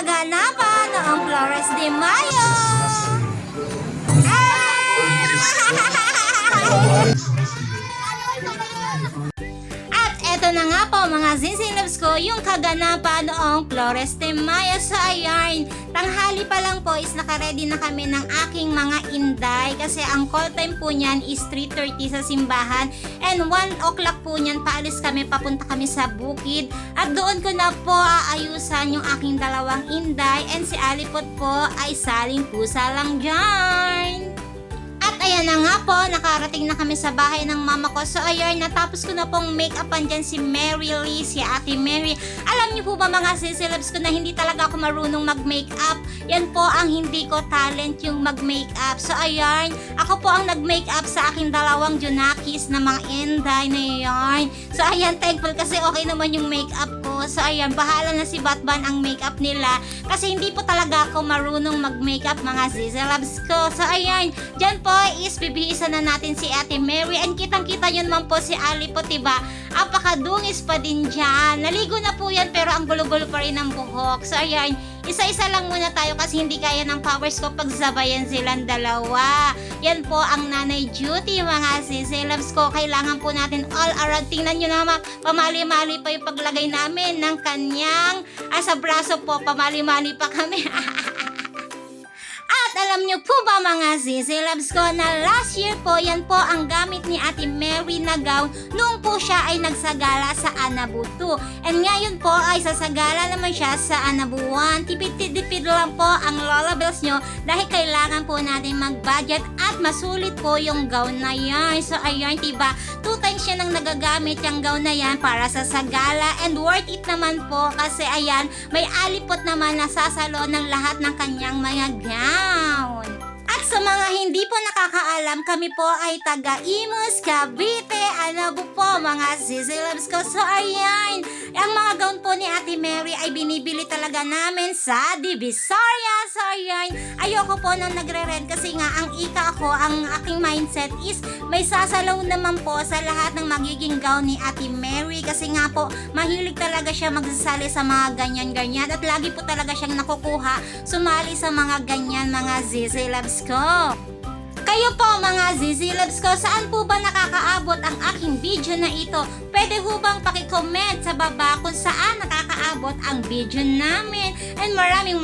kaganapan noong Flores de Mayo. At eto na nga po mga Zinzilabs ko, yung kaganapan noong Flores de Mayo. So ayan, tanghali pa lang po is nakaredy na kami ng aking mga inday kasi ang call time po niyan is 3:30 sa simbahan and 1 o'clock po niyan paalis kami, papunta kami sa bukid at doon ko na po aayusan yung aking dalawang inday and si Alipot po ay saling pusa lang dyan. At ayan na nga po, nakarating na kami sa bahay ng mama ko. So ayan, natapos ko na pong make-upan dyan si Mary Lee, si Ate Mary. Alam niyo po ba mga sisilabs ko na hindi talaga ako marunong mag-makeup. Yan po ang hindi ko talent, yung mag-makeup. So ayan, ako po ang nag-makeup sa aking dalawang junakis na mga inday na yan. So ayan, thankful kasi okay naman yung makeup ko. So ayan, bahala na si Batman ang makeup nila. Kasi hindi po talaga ako marunong mag-makeup mga sisilabs ko. So ayan, dyan po is bibihisan na natin si Ate Mary and kitang-kita yun naman po si Ali po, diba? Apakadungis pa din dyan. Naligo na po yan pero ang gulo-gulo pa rin ang buhok. So ayan, isa-isa lang muna tayo kasi hindi kaya ng powers ko pagsabayan silang dalawa. Yan po ang nanay duty mga sisilabs ko. Kailangan po natin all around. Tingnan nyo naman, pamali-mali pa yung paglagay namin ng kanyang sa braso po, pamali-mali pa kami. At alam nyo po ba mga sisilabs ko na last year po, yan po ang gamit ni Ate Mary na gown nung po siya ay nagsagala sa Anabu 2. And ngayon po ay sasagala naman siya sa Anabu 1. Tipid-tipid lang po ang Lola Bells nyo dahil kailangan po natin mag-budget at masulit po yung gown na yan. So ayan, diba? 2 times siya nang nagagamit yung gown na yan para sa sagala and worth it naman po kasi ayan, may alipot naman na sasalo ng lahat ng kanyang mga gown. At sa mga hindi po nakakaalam, kami po ay taga Imus, Cavite, Anabu po mga sisilabs ko. So ayan, ang mga gown po ni Ate Mary ay binibili talaga namin sa Divisoria. So ayan, ayoko po nang nagre-rent kasi nga ang ika ko, ang aking mindset is may sasalaw naman po sa lahat ng magiging gown ni Ate Mary kasi nga po mahilig talaga siya magsasali sa mga ganyan-ganyan at lagi po talaga siyang nakukuha sumali sa mga ganyan mga sisilabs ko. Kayo po mga Zizilabs ko, saan po ba nakakaabot ang aking video na ito? Pwede ho bang pakicomment sa baba kung saan nakakaabot ang video namin? And maraming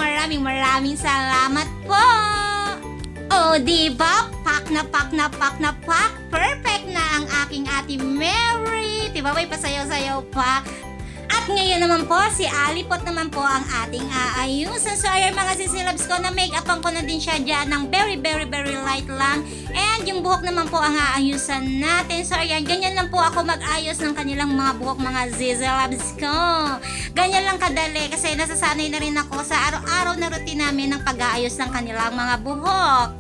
salamat po! O diba? Pak na pak! Perfect na ang aking Ate Mary! Diba may pasayaw-sayaw pa? At ngayon naman po, si Alipot naman po ang ating aayusan. So ayan mga sisilabs ko, na make-upan ko na din siya dyan ng very light lang. And yung buhok naman po ang aayusan natin. So ayan, ganyan lang po ako mag-ayos ng kanilang mga buhok mga sisilabs ko. Ganyan lang kadali kasi nasasanay na rin ako sa araw-araw na routine namin ng pag-aayos ng kanilang mga buhok.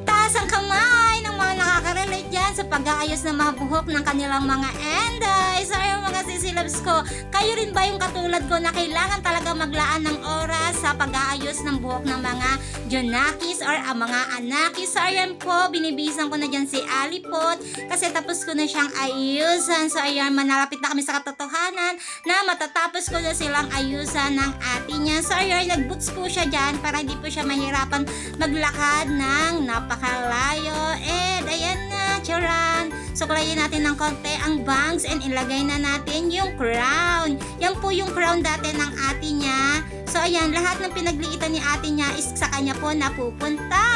Taas ang kamay ng mga nakaka-relate dyan sa pag-aayos ng mga buhok ng kanilang mga enday. So ayun mga sisilabs ko, kayo rin ba yung katulad ko na kailangan talaga maglaan ng oras sa pag-aayos ng buhok ng mga junakis or ang mga anakis? So ayan po, binibisan ko na dyan si Alipot kasi tapos ko na siyang ayusan. So ayan, manalapit na kami sa katotohanan na matatapos ko na silang ayusan ng ate niya. So ayan, nag-boots po siya dyan para hindi po siya mahirapan maglakad ng napakalayo. And ayan na, charan. Suklayin natin ng konti ang bangs and ilagay na natin yung crown. Yan po yung crown dati ng ate niya. So ayan, lahat ng pinagliitan ni ate niya is sa kanya po napupunta.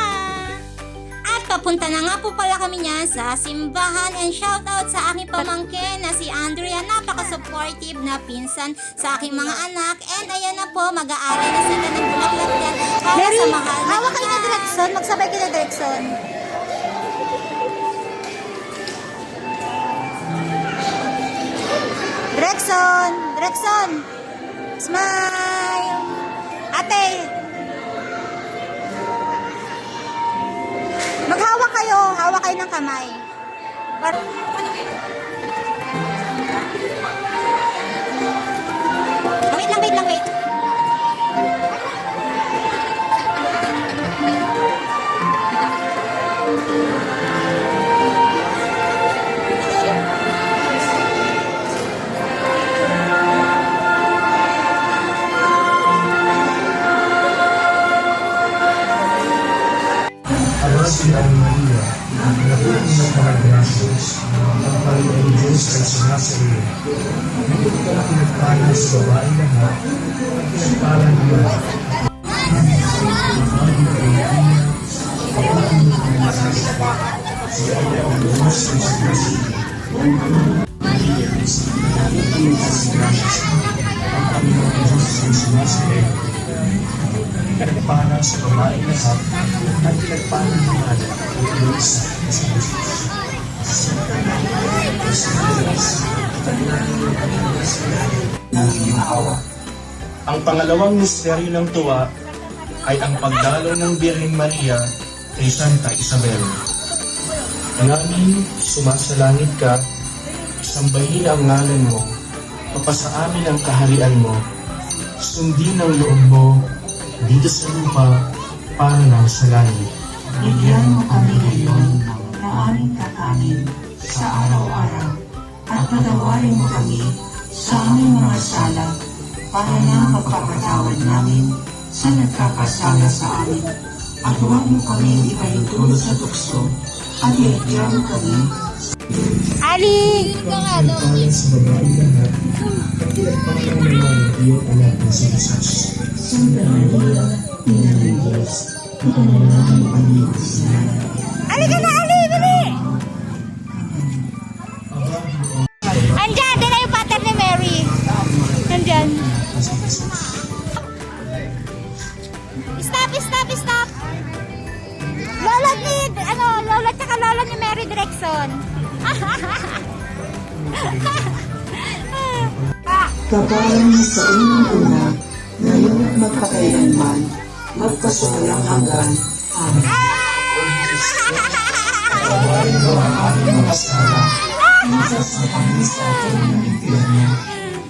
At papunta na nga po pala kami niyan sa simbahan and shoutout sa aking pamangkin na si Andrea. Napaka-supportive na pinsan sa aking mga anak. And ayan na po, mag-aaral na sila ng bulaklak yan para sa mahal na hawak kayo na direksyon. Magsabay kayo na direksyon. Direksyon. Smile. Ate. Maghawak kayo. Hawak kayo ng kamay. Wait lang. sa iyo. Ngayon ka na pinagpala sa babae lahat, at pinagpala naman. Pinagpala sa babae lahat, at pinagpala naman ang Diyos sa Jesus. Ang pangalawang misteryo ng tuwa ay ang pagdalo ng Birheng Maria kay Santa Isabel. Namin sumasalangit ka, sambahin ang ngalan mo, papasa amin ang kaharian mo, sundin ang loob mo dito sa lupa para lang sa langit. Bigyan mo kami ngayon ng aming kakanin sa araw-araw at patawarin mo kami sa aming mga sala para na magpapatawad namin sa nagkakasala sa amin. At huwag mo kami ipaintulot sa tukso at iligyan mo kami Ali! Pinagpala sa babae lahat, at pinagpala naman ang iyong anak na si Jesus. Santa Maria, Ina ng Diyos, ipanalangin kami sa Ali ka na, Ali! Bili! Andyan! Din na yung pattern ni Mary. Andyan. Stop! Stop! Stop! Lola ni, Lola tsaka Lola ni Mary Direction. kapalan niya sa unang-una, ngayon at magpakailanman, magpasulang hanggan. Amen. Tawarin mo ang aming mga sala, Sa kami sa atin ng impyerno,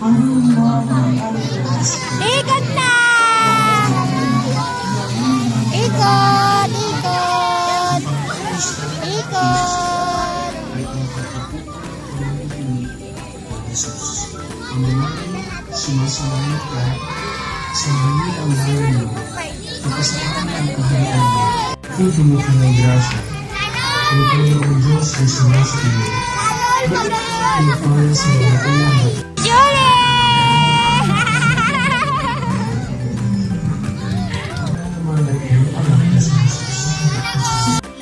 ang mga alas. Ikot na! Ikot! Ikot! Ikot! Jesus. Pangalaman, sumasalangit ka, sambahin ang ngalan mo, pagkasalanan ang kaharian mo. Pupuno ka ng grasya. Ang Panginoong Diyos ay sumasa iyo. Pinagpala sa babae lahat, Julie! naman ang iyong anak na si Jesus.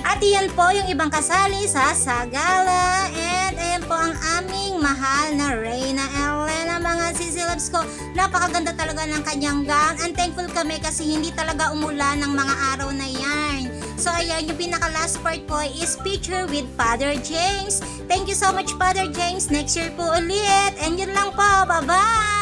At iyan po yung ibang kasali sa Sagala. And ayan po ang aming mahal na Reyna Elena, mga sisilabs ko. Napakaganda talaga ng kanyang gown. And thankful kami kasi hindi talaga umulan ng mga araw na yan. So ayan, yung pinaka last part po is picture with Father James. Thank you so much, Father James. Next year po ulit. And yun lang po. Bye-bye!